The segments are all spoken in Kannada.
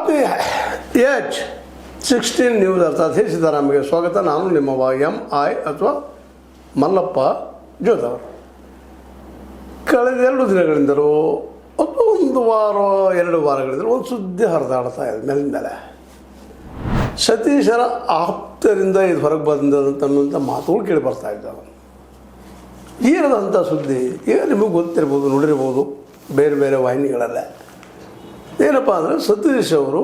ಆತ್ಮೀಯ H16 ನ್ಯೂಸ್ ಅರ್ಥಾತ್ ಹೇ ಸಿದ್ದರಾಮಯ್ಯ ಸ್ವಾಗತ. ನಾನು ನಿಮ್ಮ MI ಅಥವಾ ಮಲ್ಲಪ್ಪ ಜೋದವರು. ಕಳೆದ 2 ದಿನಗಳಿಂದಲೂ ಅಥವಾ 1 ವಾರ 2 ವಾರಗಳಿಂದಲೂ ಒಂದು ಸುದ್ದಿ ಹರಿದಾಡ್ತಾ ಇದೆ ಮೇಲಿನ ಮೇಲೆ. ಸತೀಶರ ಆಪ್ತರಿಂದ ಇದು ಹೊರಗೆ ಬಂದಂಥ ಮಾತುಗಳು ಕೇಳಿ ಬರ್ತಾ ಇದ್ದಾವೆ. ಏನದಂಥ ಸುದ್ದಿ ಈಗ ನಿಮಗೆ ಗೊತ್ತಿರ್ಬೋದು, ನೋಡಿರ್ಬೋದು ಬೇರೆ ಬೇರೆ ವಾಹಿನಿಗಳಲ್ಲ. ಏನಪ್ಪ ಅಂದರೆ ಸತೀಶ್ ಅವರು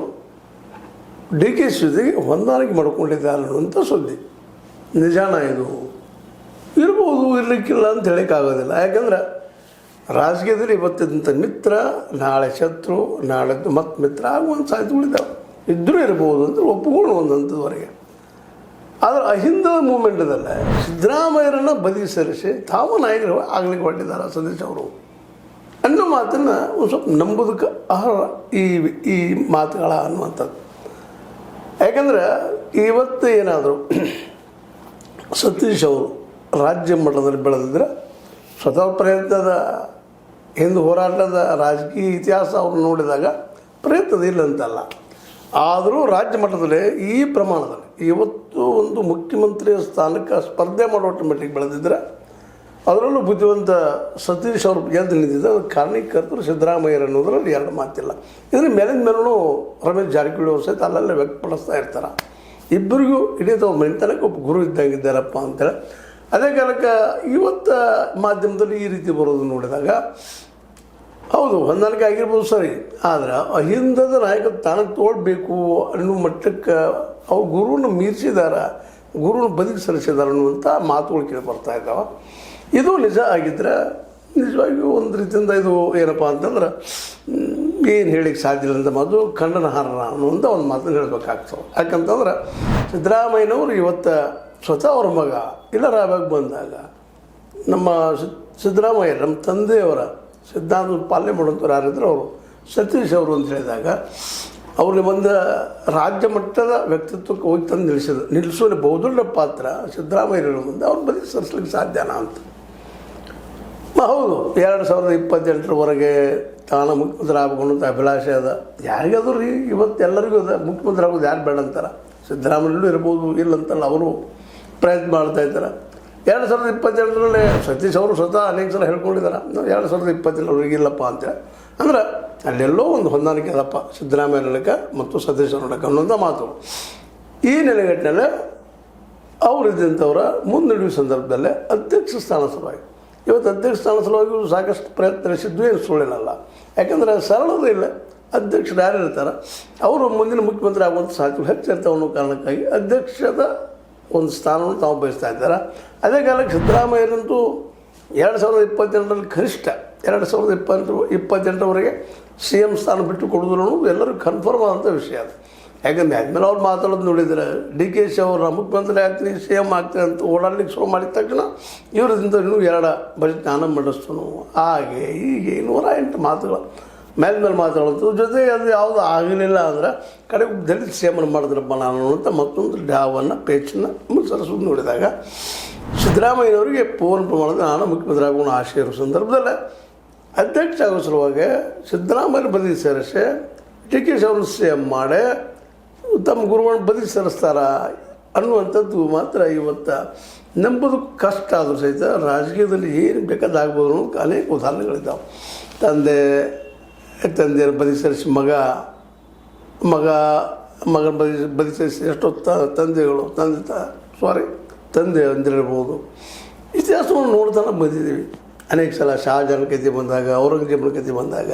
DKಶಿ ಜೊತೆಗೆ ಹೊಂದಾಣಿಕೆ ಮಾಡ್ಕೊಂಡಿದ್ದಾರೆ ಅನ್ನುವಂಥ ಸುದ್ದಿ. ನಿಜಾನ ಇದು? ಇರ್ಬೋದು, ಇರಲಿಕ್ಕಿಲ್ಲ ಅಂತ ಹೇಳೋಕ್ಕಾಗೋದಿಲ್ಲ. ಯಾಕಂದ್ರೆ ರಾಜಕೀಯದಲ್ಲಿ ಇವತ್ತಿದ್ದಂಥ ಮಿತ್ರ ನಾಳೆ ಶತ್ರು, ನಾಳೆದ್ದು ಮತ್ತೆ ಮಿತ್ರ ಆಗುವಂಥ ಸಾಧ್ಯತೆಗಳಿದ್ದಾವೆ. ಇದ್ದರೂ ಇರ್ಬೋದು ಅಂತ ಒಪ್ಪುಕೊಳ್ಳುವಂಥದ್ದುವರೆಗೆ. ಆದರೆ ಅಹಿಂದ ಮೂಮೆಂಟದಲ್ಲೇ ಸಿದ್ದರಾಮಯ್ಯರನ್ನು ಬದಿ ಸರಿಸಿ ತಾವು ನಾಯಕರು ಆಗ್ಲಿಕ್ಕೆ ಹೊರಟಿದ್ದಾರೆ ಸತೀಶ್ ಅವರು ಅನ್ನೋ ಮಾತನ್ನು ಒಂದು ಸ್ವಲ್ಪ ನಂಬೋದಕ್ಕೆ ಅರ್ಹ ಈ ಮಾತುಗಳ ಅನ್ನುವಂಥದ್ದು. ಯಾಕಂದ್ರೆ ಇವತ್ತು ಏನಾದರೂ ಸತೀಶ್ ಅವರು ರಾಜ್ಯ ಮಟ್ಟದಲ್ಲಿ ಬೆಳೆದಿದ್ರೆ ಸ್ವತಃ ಪ್ರಯತ್ನದ ಹಿಂದೂ ಹೋರಾಟದ ರಾಜಕೀಯ ಇತಿಹಾಸ ಅವರು ನೋಡಿದಾಗ ಪ್ರಯತ್ನದ ಇಲ್ಲ ಅಂತಲ್ಲ. ಆದರೂ ರಾಜ್ಯ ಮಟ್ಟದಲ್ಲಿ ಈ ಪ್ರಮಾಣದಲ್ಲಿ ಇವತ್ತು ಒಂದು ಮುಖ್ಯಮಂತ್ರಿ ಸ್ಥಾನಕ್ಕೆ ಸ್ಪರ್ಧೆ ಮಾಡೋ ಆಟೋಮೆಟಿಕ್ ಬೆಳೆದಿದ್ದರೆ ಅದರಲ್ಲೂ ಬುದ್ಧಿವಂತ ಸತೀಶ್ ಅವರು ಎದ್ದು ನಿಂತಿದ್ದ ಅದು ಕಾರಣೀಕರ್ತರು ಸಿದ್ದರಾಮಯ್ಯರು ಅನ್ನೋದ್ರಲ್ಲಿ 2 ಮಾತಿಲ್ಲ. ಇದರ ಮೇಲಿನ ಮೇಲೂ ರಮೇಶ್ ಜಾರಕಿಹೊಳಿ ಅವರು ಸಹಿತ ಅಲ್ಲೆಲ್ಲ ವ್ಯಕ್ತಪಡಿಸ್ತಾ ಇರ್ತಾರೆ. ಇಬ್ಬರಿಗೂ ಇಡೀ ತಾವು ಮನೆತನಕ್ಕೆ ಒಬ್ಬ ಗುರು ಇದ್ದಂಗಿದ್ದಾರಪ್ಪ ಅಂತೇಳಿ. ಅದೇ ಕಾಲಕ್ಕೆ ಇವತ್ತು ಮಾಧ್ಯಮದಲ್ಲಿ ಈ ರೀತಿ ಬರೋದು ನೋಡಿದಾಗ ಹೌದು ಹೊಂದಾಣಿಕೆ ಆಗಿರ್ಬೋದು ಸರಿ, ಆದರೆ ಅಹಿಂದದ ನಾಯಕ ತಾನಕ್ಕೆ ತೋಡ್ಬೇಕು ಅನ್ನೋ ಮಟ್ಟಕ್ಕೆ ಅವ್ರು ಗುರುವನ್ನು ಮೀರಿಸಿದಾರ, ಗುರುವನ್ನು ಬದುಕಿ ಸರಿಸಿದಾರೆ ಅನ್ನುವಂಥ ಮಾತುಗಳು ಕೇಳಿ ಬರ್ತಾ ಇದ್ದಾವೆ. ಇದು ನಿಜ ಆಗಿದ್ದರೆ ನಿಜವಾಗಿಯೂ ಒಂದು ರೀತಿಯಿಂದ ಇದು ಏನಪ್ಪ ಅಂತಂದ್ರೆ ಏನು ಹೇಳಿಕ್ಕೆ ಸಾಧ್ಯ ಇಲ್ಲ ಅಂತ ಮಾತು ಖಂಡನಾರ್ಹ ಅನ್ನುವಂಥ ಒಂದು ಮಾತನ್ನು ಹೇಳಬೇಕಾಗ್ತದೆ. ಯಾಕಂತಂದ್ರೆ ಸಿದ್ದರಾಮಯ್ಯನವರು ಇವತ್ತು ಸ್ವತಃ ಅವ್ರ ಮಗ ಇಲ್ಲ ರಾಬಾಗ್ ಬಂದಾಗ ನಮ್ಮ ಸಿದ್ದರಾಮಯ್ಯ ನಮ್ಮ ತಂದೆಯವರ ಸಿದ್ಧಾಂತ ಪಾಲನೆ ಮಾಡುವಂಥವ್ರು ಯಾರಿದ್ರು ಅವರು ಸತೀಶ್ ಅವರು ಅಂತ ಹೇಳಿದಾಗ ಅವ್ರಿಗೆ ಒಂದು ರಾಜ್ಯ ಮಟ್ಟದ ವ್ಯಕ್ತಿತ್ವಕ್ಕೆ ಹೋಗಿ ತಂದು ನಿಲ್ಲಿಸೋಲ್ಲಿ ಬಹುದೊಡ್ಡ ಪಾತ್ರ ಸಿದ್ದರಾಮಯ್ಯರ ಮುಂದೆ ಅವ್ರು ಬದುಕಿ ಸರಿಸ್ಲಿಕ್ಕೆ ಸಾಧ್ಯನಾ ಅಂತ. ಹೌದು, 2028ರವರೆಗೆ ತಾನು ಮುಖ್ಯಮಂತ್ರಿ ಆಗಬೇಕು ಅಭಿಲಾಷೆ ಅದ ಯಾರಿಗಾದ್ರೂ ರೀ. ಇವತ್ತು ಎಲ್ಲರಿಗೂ ಅದ, ಮುಖ್ಯಮಂತ್ರಿ ಆಗೋದು ಯಾರು ಬೇಡ ಅಂತಾರೆ. ಸಿದ್ದರಾಮಯ್ಯಲ್ಲೂ ಇರ್ಬೋದು, ಇಲ್ಲಂತಲ್ಲ, ಅವರು ಪ್ರಯತ್ನ ಮಾಡ್ತಾ ಇದ್ದಾರೆ. 2028ರಲ್ಲಿ ಸತೀಶ್ ಅವರು ಸ್ವತಃ ಅನೇಕ ಸಲ ಹೇಳ್ಕೊಂಡಿದ್ದಾರೆ, ನಾವು 2027 ಇಲ್ಲಪ್ಪ ಅಂತೇಳಿ. ಅಂದ್ರೆ ಅಲ್ಲೆಲ್ಲೋ ಒಂದು ಹೊಂದಾಣಿಕೆ ಅದಪ್ಪ ಸಿದ್ದರಾಮಯ್ಯ ನಡಕ ಮತ್ತು ಸತೀಶ್ ನಡಕ ಅನ್ನೋಂಥ ಮಾತು. ಈ ನೆಲೆಗಟ್ಟಿನಲ್ಲಿ ಅವರಿದ್ದಂಥವರ ಮುನ್ನಡೆಯುವ ಸಂದರ್ಭದಲ್ಲೇ ಅಧ್ಯಕ್ಷ ಸ್ಥಾನ ಸಲುವಾಗಿ ಇವತ್ತು ಅಧ್ಯಕ್ಷ ಸ್ಥಾನ ಸಲುವಾಗಿ ಸಾಕಷ್ಟು ಪ್ರಯತ್ನ ನಡೆಸಿದ್ದು ಏನು ಸುಳ್ಳಿನಲ್ಲ. ಯಾಕಂದರೆ ಸರಳದ ಇಲ್ಲ, ಅಧ್ಯಕ್ಷರು ಯಾರು ಇರ್ತಾರೆ ಅವರು ಮುಂದಿನ ಮುಖ್ಯಮಂತ್ರಿ ಆಗುವಂಥ ಸಾಧ್ಯತೆ ಹೆಚ್ಚಿರ್ತಾವೆ ಅನ್ನೋ ಕಾರಣಕ್ಕಾಗಿ ಅಧ್ಯಕ್ಷದ ಒಂದು ಸ್ಥಾನವನ್ನು ತಾವು ಬಯಸ್ತಾ ಇದ್ದಾರೆ. ಅದೇ ಕಾಲಕ್ಕೆ ಸಿದ್ದರಾಮಯ್ಯರಂತೂ 2028ರಲ್ಲಿ ಕನಿಷ್ಠ 2028ರವರೆಗೆ CM ಸ್ಥಾನ ಬಿಟ್ಟು ಕೊಡೋದು ಅನ್ನೋದು ಎಲ್ಲರಿಗೂ ಕನ್ಫರ್ಮ್ ಆದಂಥ ವಿಷಯ ಅದು. ಯಾಕಂದರೆ ಆದಮೇಲೆ ಅವ್ರು ಮಾತಾಡೋದು ನೋಡಿದರೆ DKಶಿ ಅವರು ಮುಖ್ಯಮಂತ್ರಿ ಆಗ್ತೀನಿ CM ಆಗ್ತೀನಿ ಅಂತ ಓಡಾಡ್ಲಿಕ್ಕೆ ಶುರು ಮಾಡಿದ ತಕ್ಷಣ ಇವರದಿಂದ ಇನ್ನೂ 2 ಬಜೆಟ್ ನಾನು ಮಂಡಿಸ್ತನು ಹಾಗೆ ಹೀಗೆ 108 ಮಾತುಗಳು ಮೇಲ್ಮೇಲೆ ಮಾತಾಡೋದು. ಜೊತೆಗೆ ಅದು ಯಾವುದು ಆಗಲಿಲ್ಲ ಅಂದರೆ ಕಡೆಗೆ ದಲಿತ CM ಮಾಡಿದ್ರಪ್ಪ ನಾನು ಅಂತ ಮತ್ತೊಂದು ಡಾವನ್ನು ಪೇಚನ್ನು ಮುಚ್ಚರಿಸೋದು ನೋಡಿದಾಗ ಸಿದ್ದರಾಮಯ್ಯನವರಿಗೆ ಪೂರ್ಣ ಪ್ರಮಾಣದ ನಾನು ಮುಖ್ಯಮಂತ್ರಿ ಆಗೋಣ ಆಶೆ ಇರೋ ಸಂದರ್ಭದಲ್ಲೇ ಅಧ್ಯಕ್ಷ ಆಗೋ ಸಲುವಾಗಿ ಸಿದ್ದರಾಮಯ್ಯ ಬದುಕಿ ಸೇರಿಸಿ DKಶಿ ಅವ್ರನ್ನ CM ಮಾಡಿ ತಮ್ಮ ಗುರುಗಳನ್ನು ಬದುಕಿ ಸೇರಿಸ್ತಾರ ಅನ್ನುವಂಥದ್ದು ಮಾತ್ರ ಇವತ್ತು ನಂಬೋದು ಕಷ್ಟ ಆದರೂ ಸಹಿತ ರಾಜಕೀಯದಲ್ಲಿ ಏನು ಬೇಕಾದಾಗ್ಬೋದು ಅನ್ನೋದು ಅನೇಕ ಉದಾಹರಣೆಗಳಿದ್ದಾವೆ. ತಂದೆಯನ್ನು ಬದುಕಿ ಸೇರಿಸಿ ಮಗನ ಬದುಕಿ ಸೇರಿಸಿ ಎಷ್ಟೋ ತಂದೆಗಳು ತಂದೆ ಅಂದಿರ್ಬೋದು. ಇತಿಹಾಸವನ್ನು ನೋಡ್ತಾನೆ ಬಂದಿದ್ದೀವಿ ಅನೇಕ ಸಲ. ಶಹಜಾನ್ ಕತೆ ಬಂದಾಗ, ಔರಂಗಜೇಬನ ಕತೆ ಬಂದಾಗ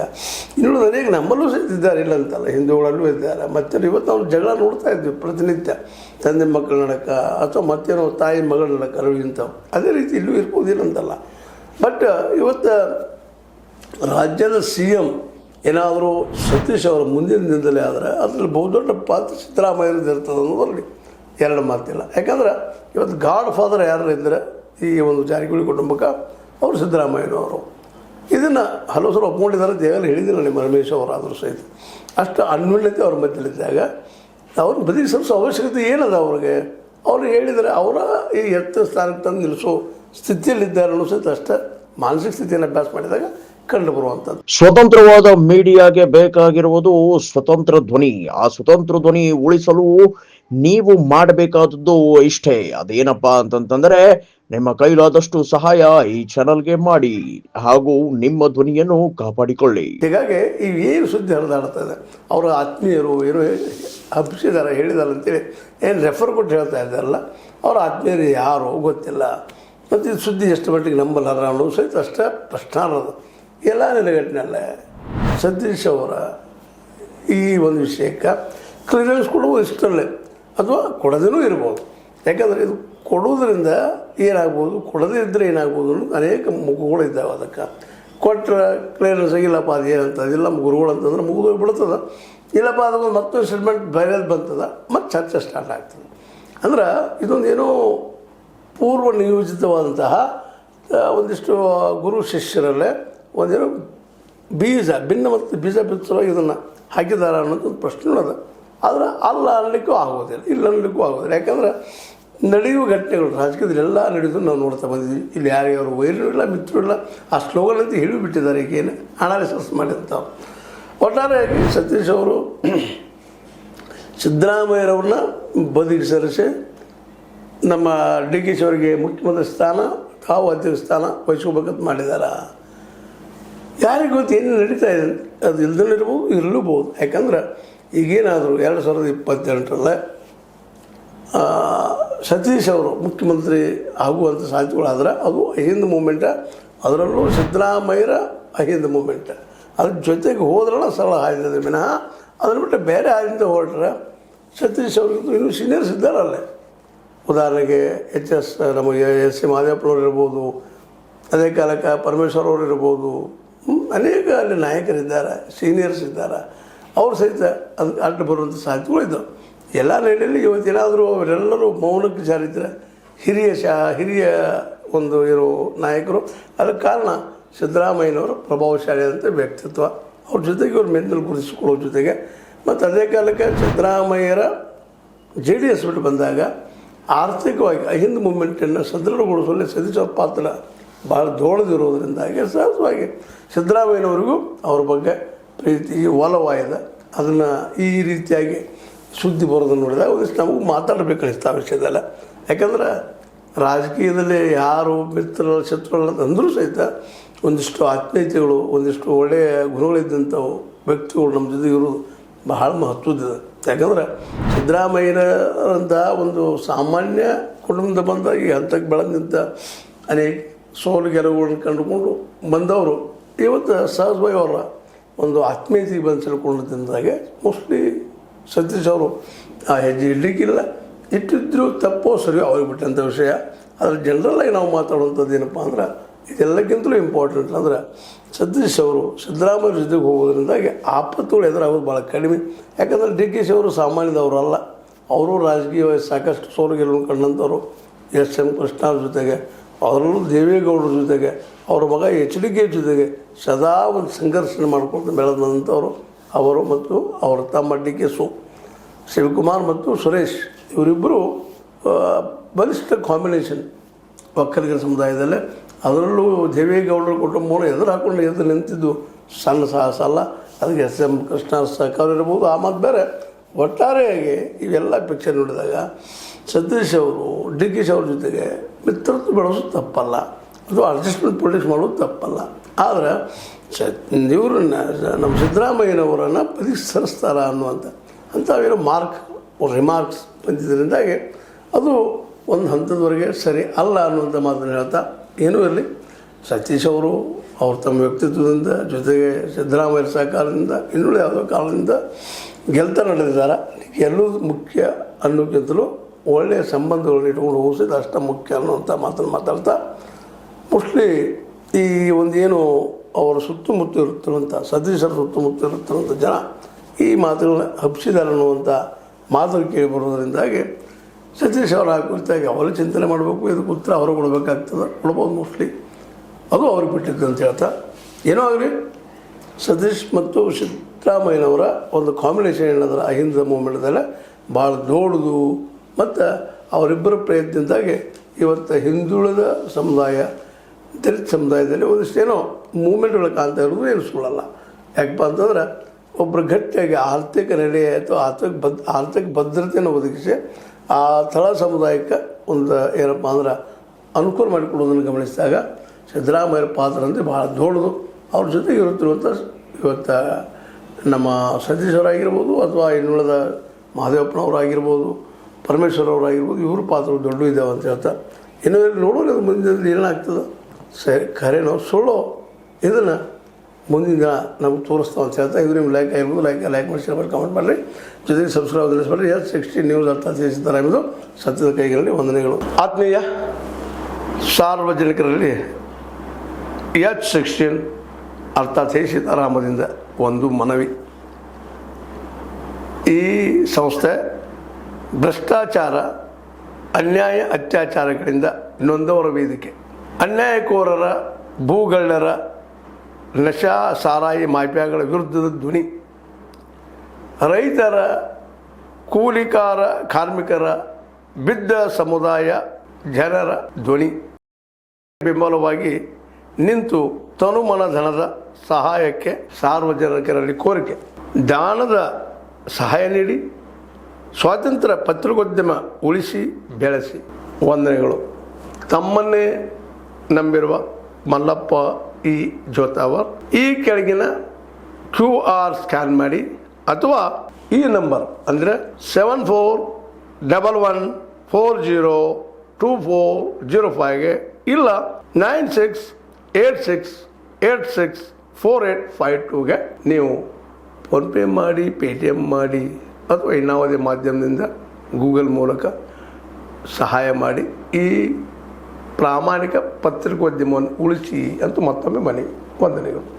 ಇನ್ನುಳಿದ ಅನೇಕ ನಮ್ಮಲ್ಲೂ ಇದ್ದಾರೆ, ಇಲ್ಲ ಅಂತಲ್ಲ, ಹಿಂದೂಗಳಲ್ಲೂ ಇದ್ದಾರೆ. ಮತ್ತು ಇವತ್ತು ನಾವು ಜಗಳ ನೋಡ್ತಾ ಇದ್ವಿ ಪ್ರತಿನಿತ್ಯ, ತಂದೆ ಮಕ್ಕಳ ನಡಕ ಅಥವಾ ಮತ್ತೇನೋ ತಾಯಿ ಮಗಳ ನಡಕ ಇಂಥವು. ಅದೇ ರೀತಿ ಇಲ್ಲೂ ಇರ್ಬೋದಿಲ್ಲ ಅಂತಲ್ಲ. ಬಟ್ ಇವತ್ತು ರಾಜ್ಯದ CM ಏನಾದರೂ ಸತೀಶ್ ಅವರ ಮುಂದಿನ ದಿನದಲ್ಲಿ ಆದರೆ ಅದರಲ್ಲಿ ಬಹುದೊಡ್ಡ ಪಾತ್ರ ಸಿದ್ದರಾಮಯ್ಯರದ್ದು ಇರ್ತದೆ ಅನ್ನೋದ್ರಲ್ಲಿ 2 ಮಾತಿಲ್ಲ. ಯಾಕಂದ್ರೆ ಇವತ್ತು ಗಾಡ್ ಫಾದರ್ ಯಾರು ಇದ್ದರೆ ಈ ಒಂದು ಜಾರಕಿಹೊಳಿ ಕುಟುಂಬಕ್ಕೆ ಅವರು ಸಿದ್ದರಾಮಯ್ಯನವರು. ಇದನ್ನು ಹಲವು ಸಲ ಒಪ್ಕೊಂಡಿದ್ದಾರೆ ಅಂತ ಹೇಳಿ ಹೇಳಿದ್ದೀನಿ ನಿಮ್ಮ ರಮೇಶ್ ಅವರಾದರೂ ಸಹಿತ. ಅಷ್ಟು ಅನ್ಯೋನ್ಯತೆ ಅವ್ರ ಮಧ್ಯದಲ್ಲಿದ್ದಾಗ ಅವ್ರನ್ನ ಬದುಕಿ ಸರಿಸೋ ಅವಶ್ಯಕತೆ ಏನದ ಅವ್ರಿಗೆ. ಅವರು ಹೇಳಿದರೆ ಅವರ ಈ ಎತ್ತ ಸ್ಥಾನಕ್ಕೆ ತಂದು ನಿಲ್ಲಿಸೋ ಸ್ಥಿತಿಯಲ್ಲಿದ್ದಾರೆ ಅನ್ನೋ ಸಹಿತ ಅಷ್ಟೇ ಮಾನಸಿಕ ಸ್ಥಿತಿಯನ್ನು ಅಭ್ಯಾಸ ಮಾಡಿದಾಗ ಕಂಡು ಬರುವಂಥದ್ದು. ಸ್ವತಂತ್ರವಾದ ಮೀಡಿಯಾಗೆ ಬೇಕಾಗಿರುವುದು ಸ್ವತಂತ್ರ ಧ್ವನಿ. ಆ ಸ್ವತಂತ್ರ ಧ್ವನಿ ಉಳಿಸಲು ನೀವು ಮಾಡಬೇಕಾದದ್ದು ಇಷ್ಟೇ. ಅದೇನಪ್ಪಾ ಅಂತಂತಂದ್ರೆ ನಿಮ್ಮ ಕೈಲಾದಷ್ಟು ಸಹಾಯ ಈ ಚಾನಲ್ಗೆ ಮಾಡಿ ಹಾಗೂ ನಿಮ್ಮ ಧ್ವನಿಯನ್ನು ಕಾಪಾಡಿಕೊಳ್ಳಿ. ಹೀಗಾಗಿ ಇವೇನು ಸುದ್ದಿ ಹರಿದಾಡ್ತಾ ಇದೆ, ಅವರ ಆತ್ಮೀಯರು ಏನೋ ಹಬ್ಬಿಸಿದ್ದಾರೆ ಹೇಳಿದ್ದಾರೆ ಅಂತೇಳಿ ಏನು ರೆಫರ್ ಕೊಟ್ಟು ಹೇಳ್ತಾ ಇದ್ದಾರಲ್ಲ, ಅವರ ಆತ್ಮೀಯರು ಯಾರು ಗೊತ್ತಿಲ್ಲ. ಮತ್ತು ಇದು ಸುದ್ದಿ ಎಷ್ಟು ಮಟ್ಟಿಗೆ ನಂಬಲಾರ ಅನ್ನೋದು ಸಹಿತ ಅಷ್ಟೇ ಪ್ರಶ್ನಾರ್ಹದ. ಎಲ್ಲ ನೆಲೆಗಟ್ಟಿನಲ್ಲೇ ಸತೀಶ್ ಅವರ ಈ ಒಂದು ವಿಷಯಕ್ಕೆ ಕ್ಲಿಯರೆನ್ಸ್ ಕೊಡುವುದು ಇಷ್ಟಲ್ಲೇ ಅಥವಾ ಕೊಡದೇನೂ ಇರ್ಬೋದು. ಯಾಕಂದರೆ ಇದು ಕೊಡುವುದರಿಂದ ಏನಾಗ್ಬೋದು, ಕೊಡದೇ ಇದ್ದರೆ ಏನಾಗ್ಬೋದು ಅನ್ನೋದು ಅನೇಕ ಮುಖಗಳಿದ್ದಾವೆ. ಅದಕ್ಕೆ ಕೊಟ್ಟರೆ ಕ್ಲಿಯರೆನ್ಸ್ ಆಗಿಲ್ಲಪ್ಪ ಅದು ಏನಂತ ಅದಿಲ್ಲ ಗುರುಗಳು ಅಂತಂದ್ರೆ ಮುಗಿದು ಬಿಡ್ತದೆ. ಇಲ್ಲಪ್ಪ ಅದೊಂದು ಮತ್ತೊಂದು ಸ್ಟೇಟ್ಮೆಂಟ್ ಬೈರಲ್ ಬಂತದ ಮತ್ತು ಚರ್ಚೆ ಸ್ಟಾರ್ಟ್ ಆಗ್ತದೆ. ಅಂದ್ರೆ ಇದೊಂದೇನೋ ಪೂರ್ವ ನಿಯೋಜಿತವಾದಂತಹ ಒಂದಿಷ್ಟು ಗುರು ಶಿಷ್ಯರಲ್ಲೇ ಒಂದೇನೋ ಭಿನ್ನ ಮತ್ತು ಬೀಜ ಬಿತ್ತರೋ ಇದನ್ನು ಹಾಕಿದಾರ ಅನ್ನೋದು ಒಂದು ಪ್ರಶ್ನೆ ಉಳ್ಳದ. ಆದರೆ ಅಲ್ಲ ಅನ್ನಲಿಕ್ಕೂ ಆಗೋದಿಲ್ಲ, ಇಲ್ಲ ಅನ್ನಲಿಕ್ಕೂ ಆಗೋದಿಲ್ಲ. ಯಾಕಂದ್ರೆ ನಡೆಯುವ ಘಟನೆಗಳು ರಾಜಕೀಯದಲ್ಲೆಲ್ಲ ನಡೆಯೋದು ನಾವು ನೋಡ್ತಾ ಬಂದಿದ್ವಿ. ಇಲ್ಲಿ ಯಾರ್ಯಾರು ವೈರ್ಯೂ ಇಲ್ಲ, ಮಿತ್ರರು ಇಲ್ಲ, ಆ ಸ್ಲೋಗನ್ ಅಂತ ಹೇಳಿಬಿಟ್ಟಿದ್ದಾರೆ. ಈಗೇನು ಅನಾಲಿಸಿಸ್ ಮಾಡಿರ್ತಾವೆ. ಒಟ್ಟಾರೆಯಾಗಿ ಸತೀಶ್ ಅವರು ಸಿದ್ದರಾಮಯ್ಯರವ್ರನ್ನ ಬದಿಗೆ ಸರಿಸಿ ನಮ್ಮ ಡಿ ಕೆ ಶಿ ಅವರಿಗೆ ಮುಖ್ಯಮಂತ್ರಿ ಸ್ಥಾನ, ತಾವು ಅಧ್ಯಕ್ಷ ಸ್ಥಾನ ವಹಿಸ್ಕೋಬೇಕಂತ ಮಾಡಿದ್ದಾರೆ. ಯಾರಿಗೆ ಗೊತ್ತು ಏನು ನಡೀತಾ ಇದೆ, ಅದು ಇಲ್ದಲ್ಲಿರ್ಬೋದು, ಇರಲೂಬೋದು. ಯಾಕಂದ್ರೆ ಈಗೇನಾದರೂ 2028ರಲ್ಲೇ ಸತೀಶ್ ಅವರು ಮುಖ್ಯಮಂತ್ರಿ ಆಗುವಂಥ ಸಾಧ್ಯತೆಗಳಾದ್ರೆ ಅದು ಅಹಿಂದ ಮೂಮೆಂಟ, ಅದರಲ್ಲೂ ಸಿದ್ದರಾಮಯ್ಯರ ಅಹಿಂದ ಮೂಮೆಂಟ್. ಅದ್ರ ಜೊತೆಗೆ ಹೋದ್ರಲ್ಲ ಸರಳ ಹಾದಿದೆ ವಿನಃ ಅದನ್ನು ಬಿಟ್ಟು ಬೇರೆ ಹಾದಿಯಿಂದ ಹೊರಟ್ರೆ ಸತೀಶ್ ಅವ್ರಿಗೂ ಇನ್ನೂ ಸೀನಿಯರ್ಸ್ ಇದ್ದಾರಲ್ಲೇ. ಉದಾಹರಣೆಗೆ ನಮಗೆ ಎಸ್ ಸಿ ಮಾದೇವಪ್ಪನವ್ರು ಇರ್ಬೋದು, ಅದೇ ಕಾಲಕ್ಕೆ ಪರಮೇಶ್ವರ್ ಅವರು ಇರ್ಬೋದು, ಅನೇಕ ಅಲ್ಲಿ ನಾಯಕರಿದ್ದಾರೆ, ಸೀನಿಯರ್ಸ್ ಇದ್ದಾರೆ. ಅವ್ರು ಸಹಿತ ಅದು ಅಡ್ಡ ಬರುವಂಥ ಸಾಧ್ಯತೆಗಳು ಇದ್ದಾವೆ. ಎಲ್ಲ ನೆಲೆಯಲ್ಲಿ ಇವತ್ತೇನಾದರೂ ಅವರೆಲ್ಲರೂ ಮೌನಕ್ಕೆ ಜಾರಿದ್ರೆ ಹಿರಿಯ ಒಂದು ಇರೋ ನಾಯಕರು. ಅದಕ್ಕೆ ಕಾರಣ ಸಿದ್ದರಾಮಯ್ಯನವರು ಪ್ರಭಾವಶಾಲಿಯಾದಂಥ ವ್ಯಕ್ತಿತ್ವ, ಅವ್ರ ಜೊತೆಗೆ ಅವ್ರ ಮೆಂದಲ್ಲಿ ಗುರುತಿಸ್ಕೊಳ್ಳೋ ಜೊತೆಗೆ ಮತ್ತು ಅದೇ ಕಾಲಕ್ಕೆ ಸಿದ್ದರಾಮಯ್ಯರ JDS ಬಿಟ್ಟು ಬಂದಾಗ ಆರ್ಥಿಕವಾಗಿ ಅಹಿಂದ ಮೂಮೆಂಟನ್ನು ಸದೃಢಗೊಳಿಸುವಲ್ಲಿ ಸತೀಶ್ ಅವ್ರ ಪಾತ್ರ ಭಾಳ ದೊಡ್ಡದಿರೋದ್ರಿಂದಾಗಿ ಸಹಜವಾಗಿ ಸಿದ್ದರಾಮಯ್ಯನವರಿಗೂ ಅವ್ರ ಬಗ್ಗೆ ಪ್ರೀತಿ ಒಲವಾಗಿದೆ. ಅದನ್ನು ಈ ರೀತಿಯಾಗಿ ಸುದ್ದಿ ಬರೋದನ್ನು ನೋಡಿದಾಗ ಒಂದಿಷ್ಟು ನಮಗೂ ಮಾತಾಡಬೇಕು ಅನಿಸ್ತಾ ಆ ವಿಷಯದಲ್ಲ. ಯಾಕಂದ್ರೆ ರಾಜಕೀಯದಲ್ಲಿ ಯಾರು ಮಿತ್ರರು ಶತ್ರುಗಳು ಅಂದರೂ ಸಹಿತ ಒಂದಿಷ್ಟು ಆತ್ಮೀಯತೆಗಳು, ಒಂದಿಷ್ಟು ಒಳ್ಳೆಯ ಗುಣಗಳಿದ್ದಂಥವು ವ್ಯಕ್ತಿಗಳು ನಮ್ಮ ಜೊತೆಗೆ ಇರೋದು ಬಹಳ ಮಹತ್ವದಿದೆ. ಯಾಕಂದ್ರೆ ಸಿದ್ದರಾಮಯ್ಯನಂಥ ಒಂದು ಸಾಮಾನ್ಯ ಕುಟುಂಬದ ಬಂದ ಈ ಹಂತಕ್ಕೆ ಬೆಳೆದಂಥ ಅನೇಕ ಸೋಲು ಗೆಲುವುಗಳನ್ನು ಕಂಡುಕೊಂಡು ಬಂದವರು ಇವತ್ತು ಸಹಜವಾಗಿ ಅವರ ಒಂದು ಆತ್ಮೀಯತೆಗೆ ಬಂದು ತಿಳ್ಕೊಂಡಿದ್ದಾಗೆ ಮೋಸ್ಟ್ಲಿ ಸತೀಶ್ ಅವರು ಆ ಹೆಜ್ಜೆ ಇಡಲಿಕ್ಕಿಲ್ಲ. ಇಟ್ಟಿದ್ದರೂ ತಪ್ಪೋ ಸರಿಯೋ ಅವ್ರಿಗೆ ಬಿಟ್ಟಂಥ ವಿಷಯ. ಆದರೆ ಜನರಲ್ಲಾಗಿ ನಾವು ಮಾತಾಡುವಂಥದ್ದು ಏನಪ್ಪ ಅಂದ್ರೆ ಇದೆಲ್ಲಕ್ಕಿಂತಲೂ ಇಂಪಾರ್ಟೆಂಟ್ ಅಂದ್ರೆ ಸತೀಶ್ ಅವರು ಸಿದ್ದರಾಮಯ್ಯ ಜೊತೆಗೆ ಹೋಗೋದ್ರಿಂದಾಗಿ ಆಪತ್ತುಗಳು ಎದುರಾಗೋದು ಭಾಳ ಕಡಿಮೆ. ಯಾಕಂದರೆ ಡಿ ಕೆ ಶಿ ಅವರು ಸಾಮಾನ್ಯದವರಲ್ಲ. ಅವರು ರಾಜಕೀಯವಾಗಿ ಸಾಕಷ್ಟು ಸೋಲು ಗೆಲುವು ಕಂಡಂಥವ್ರು. SM ಕೃಷ್ಣ ಅವ್ರ ಜೊತೆಗೆ, ಅವರಲ್ಲೂ ದೇವೇಗೌಡರ ಜೊತೆಗೆ, ಅವರ ಮಗ HDK ಜೊತೆಗೆ ಸದಾ ಒಂದು ಸಂಘರ್ಷಣೆ ಮಾಡ್ಕೊಂಡು ಬೆಳೆದಂಥವ್ರು ಅವರು ಮತ್ತು ಅವರ ತಮ್ಮ DK ಶಿವಕುಮಾರ್ ಮತ್ತು ಸುರೇಶ್ ಇವರಿಬ್ಬರು ಬಲಿಷ್ಠ ಕಾಂಬಿನೇಷನ್ ಒಕ್ಕಲಿಗರ ಸಮುದಾಯದಲ್ಲೇ. ಅದರಲ್ಲೂ ದೇವೇಗೌಡರ ಕುಟುಂಬವನ್ನು ಎದುರು ನಿಂತಿದ್ದು ಸಣ್ಣ ಸಾಹಸ ಅಲ್ಲ. ಅದಕ್ಕೆ SM ಕೃಷ್ಣ ಸಹಕಾರ ಇರ್ಬೋದು, ಆ ಮಾತು ಬೇರೆ. ಒಟ್ಟಾರೆಯಾಗಿ ಇವೆಲ್ಲ ಪಿಕ್ಚರ್ ನೋಡಿದಾಗ ಸತೀಶ್ ಅವರು ಡಿ ಕೆ ಶಿ ಅವ್ರ ಜೊತೆಗೆ ಮಿತ್ರತ್ವ ಬೆಳೆಸೋದು ತಪ್ಪಲ್ಲ, ಅದು ಅಡ್ಜಸ್ಟ್ಮೆಂಟ್ ಪೊಲಿಟಿಕ್ಸ್ ಮಾಡೋದು ತಪ್ಪಲ್ಲ. ಆದರೆ ಇವ್ರನ್ನ ನಮ್ಮ ಸಿದ್ದರಾಮಯ್ಯನವರನ್ನು ಬದಿಗೆ ಸರಿಸ್ತಾರ ಅಂಥವೇನೋ ರಿಮಾರ್ಕ್ಸ್ ಬಂದಿದ್ದರಿಂದಾಗಿ ಅದು ಒಂದು ಹಂತದವರೆಗೆ ಸರಿ ಅಲ್ಲ ಅನ್ನುವಂಥ ಮಾತನ್ನು ಹೇಳ್ತಾ ಏನೂ ಇರಲಿ, ಸತೀಶ್ ಅವರು ಅವ್ರ ತಮ್ಮ ವ್ಯಕ್ತಿತ್ವದಿಂದ ಜೊತೆಗೆ ಸಿದ್ದರಾಮಯ್ಯ ಸಹಕಾರದಿಂದ ಇನ್ನೂ ಯಾವುದೋ ಕಾಲದಿಂದ ಗೆಲ್ತಾ ನಡೆದಿದ್ದಾರೆ. ಎಲ್ಲೂ ಮುಖ್ಯ ಅನ್ನೋಕ್ಕಿಂತಲೂ ಒಳ್ಳೆಯ ಸಂಬಂಧಗಳನ್ನ ಇಟ್ಕೊಂಡು ಹೋಗಿಸಿದ ಅಷ್ಟ ಮುಖ್ಯ ಅನ್ನುವಂಥ ಮಾತನ್ನು ಮಾತಾಡ್ತಾ ಮೋಸ್ಟ್ಲಿ ಈ ಒಂದೇನು ಅವರ ಸುತ್ತಮುತ್ತ ಇರುತ್ತಿರುವಂಥ ಸತೀಶರ ಸುತ್ತಮುತ್ತ ಇರುತ್ತಿರುವಂಥ ಜನ ಈ ಮಾತುಗಳನ್ನ ಹಬ್ಬಿಸಿದ್ದಾರೆ ಅನ್ನುವಂಥ ಮಾತುಗಳು ಕೇಳಿ ಬರೋದರಿಂದಾಗಿ ಸತೀಶ್ ಅವರ ಕುರಿತಾಗಿ ಅವರು ಚಿಂತನೆ ಮಾಡಬೇಕು. ಇದಕ್ಕೆ ಉತ್ತರ ಅವರು ಕೊಡ್ಬೋದು ಮೋಸ್ಟ್ಲಿ, ಅದು ಅವ್ರಿಗೆ ಬಿಟ್ಟಿದ್ದು ಅಂತ ಹೇಳ್ತಾ. ಏನೋ ಆಗಲಿ ಸತೀಶ್ ಮತ್ತು ಸಿದ್ದರಾಮಯ್ಯನವರ ಒಂದು ಕಾಂಬಿನೇಷನ್ ಏನಾದ್ರೆ ಅಹಿಂದ ಮೂಮೆಂಟ್ದಲ್ಲೇ ಭಾಳ ದೊಡ್ಡದು. ಮತ್ತು ಅವರಿಬ್ಬರ ಪ್ರಯತ್ನದಿಂದಾಗಿ ಇವತ್ತು ಹಿಂದುಳಿದ ಸಮುದಾಯ ದಲಿತ ಸಮುದಾಯದಲ್ಲಿ ಒಂದಿಷ್ಟೇನೋ ಮೂಮೆಂಟ್ಗಳು ಕಾಣ್ತಾ ಇರೋದು ಏನು ಸುಳ್ಳಲ್ಲ. ಯಾಕಪ್ಪ ಅಂತಂದ್ರೆ ಒಬ್ಬರು ಗಟ್ಟಿಯಾಗಿ ಆರ್ಥಿಕ ನೆಲೆ ಅಥವಾ ಆರ್ಥಿಕ ಭದ್ರತೆಯನ್ನು ಒದಗಿಸಿ ಆ ತಳ ಸಮುದಾಯಕ್ಕೆ ಒಂದು ಏನಪ್ಪ ಅಂದ್ರೆ ಅನುಕೂಲ ಮಾಡಿಕೊಡೋದನ್ನು ಗಮನಿಸಿದಾಗ ಸಿದ್ದರಾಮಯ್ಯ ಪಾತ್ರ ಅಂದರೆ ಭಾಳ ದೊಡ್ಡದು. ಅವ್ರ ಜೊತೆಗೆ ಇರುತ್ತಿರುವಂಥ ಇವತ್ತು ನಮ್ಮ ಸತೀಶ್ ಅವರಾಗಿರ್ಬೋದು ಅಥವಾ ಇನ್ನುಳಿದ ಮಹದೇವಪ್ಪನವರಾಗಿರ್ಬೋದು, ಪರಮೇಶ್ವರ್ ಅವರಾಗಿರ್ಬೋದು, ಇವ್ರ ಪಾತ್ರ ದೊಡ್ಡ ಇದ್ದಾವೆ ಅಂತ ಹೇಳ್ತಾ ಇನ್ನು ನೋಡೋಣ ಅದು ಮುಂದಿನ ಏನಾಗ್ತದೆ, ಸರಿ ಖರೇನೋ ಸುಳ್ಳೋ ಇದನ್ನು ಮುಂದಿನ ದಿನ ನಮ್ಗೆ ತೋರಿಸ್ತಾವೆ ಅಂತ ಹೇಳ್ತಾ ಇದು ನಿಮ್ಮ ಲೈಕ್ ಆಗಿರ್ಬೋದು. ಲೈಕ್ ಮಾಡಿ ಶೇರ್ ಮಾಡಿ ಕಮೆಂಟ್ ಮಾಡಿರಿ. ಜೊತೆಗೆ ಸಬ್ಸ್ಕ್ರೈಬ್ ಮಾಡಿರಿ. S16 ನ್ಯೂಸ್ ಅರ್ಥಾತ್ ಸೀತಾರಾಮದು ಸತ್ಯದ ಕೈಗಳಲ್ಲಿ ವಂದನೆಗಳು. ಆತ್ಮೀಯ ಸಾರ್ವಜನಿಕರಲ್ಲಿ H16 ಅರ್ಥಾತ್ ಸೀತಾರಾಮದಿಂದ ಒಂದು ಮನವಿ. ಈ ಸಂಸ್ಥೆ ಭ್ರಷ್ಟಾಚಾರ, ಅನ್ಯಾಯ, ಅತ್ಯಾಚಾರಗಳಿಂದ ನೊಂದವರ ವೇದಿಕೆ. ಅನ್ಯಾಯಕೋರರ, ಭೂಗಳ್ಳರ, ನಶಾ ಸಾರಾಯಿ ಮಾಫಿಯಾಗಳ ವಿರುದ್ಧದ ಧ್ವನಿ. ರೈತರ, ಕೂಲಿಕಾರ, ಕಾರ್ಮಿಕರ, ಬಿದ್ದ ಸಮುದಾಯ ಜನರ ಧ್ವನಿ. ಬೆಂಬಲವಾಗಿ ನಿಂತು ತನುಮನ ಧನದ ಸಹಾಯಕ್ಕೆ ಸಾರ್ವಜನಿಕರಲ್ಲಿ ಕೋರಿಕೆ. ದಾನದ ಸಹಾಯ ನೀಡಿ ಸ್ವಾತಂತ್ರ್ಯ ಪತ್ರಿಕೋದ್ಯಮ ಉಳಿಸಿ ಬೆಳೆಸಿ. ವಂದನೆಗಳು. ತಮ್ಮನ್ನೇ ನಂಬಿರುವ ಮಲ್ಲಪ್ಪ ಇ ಜೋತಾವರ್. ಈ ಕೆಳಗಿನ QR ಸ್ಕ್ಯಾನ್ ಮಾಡಿ ಅಥವಾ ಈ ನಂಬರ್ ಅಂದರೆ 7411402405ಗೆ ಇಲ್ಲ 9686864852ಗೆ ನೀವು ಫೋನ್ಪೇ ಮಾಡಿ, ಪೇಟಿಎಮ್ ಮಾಡಿ ಅಥವಾ ಇನ್ನಾವುದೇ ಮಾಧ್ಯಮದಿಂದ ಗೂಗಲ್ ಮೂಲಕ ಸಹಾಯ ಮಾಡಿ ಈ ಪ್ರಾಮಾಣಿಕ ಪತ್ರಿಕೋದ್ಯಮವನ್ನು ಉಳಿಸಿ ಅಂತ ಮತ್ತೊಮ್ಮೆ ಮನವಿ. ವಂದನೆಗಳು.